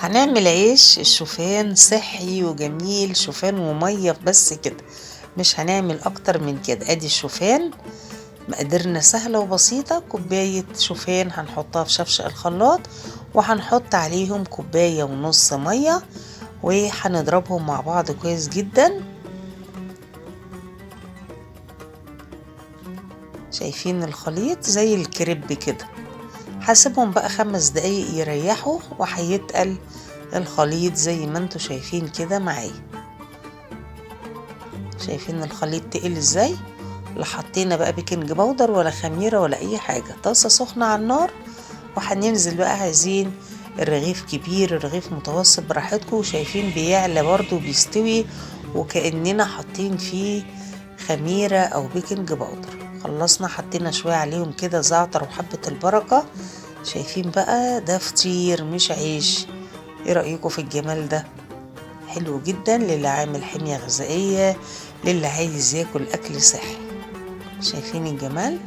هنعمل عيش الشوفان صحي وجميل، شوفان ومية بس كده، مش هنعمل اكتر من كده. ادي الشوفان، مقاديرنا سهلة وبسيطة. كوباية شوفان هنحطها في شفشق الخلاط، وهنحط عليهم كوباية ونص مية، وهنضربهم مع بعض كويس جدا. شايفين الخليط زي الكريب كده. هسيبهم بقى 5 دقايق يريحوا، وهيتقل الخليط زي ما انتوا شايفين كده معايا. شايفين الخليط تقل ازاي؟ لا حطينا بقى بيكنج باودر ولا خميرة ولا اي حاجة. طاسة سخنة على النار، وهننزل بقى. عايزين الرغيف كبير، الرغيف متوسط، براحتكم. شايفين بيعلى برضو بيستوي، وكأننا حاطين فيه خميرة او بيكنج باودر. خلصنا، حطينا شوية عليهم كده زعتر وحبة البركة. شايفين بقى ده فطير مش عيش. ايه رأيكم في الجمال ده؟ حلو جدا للي عامل حمية غذائية، للي عايز ياكل اكل صحي. شايفين الجمال؟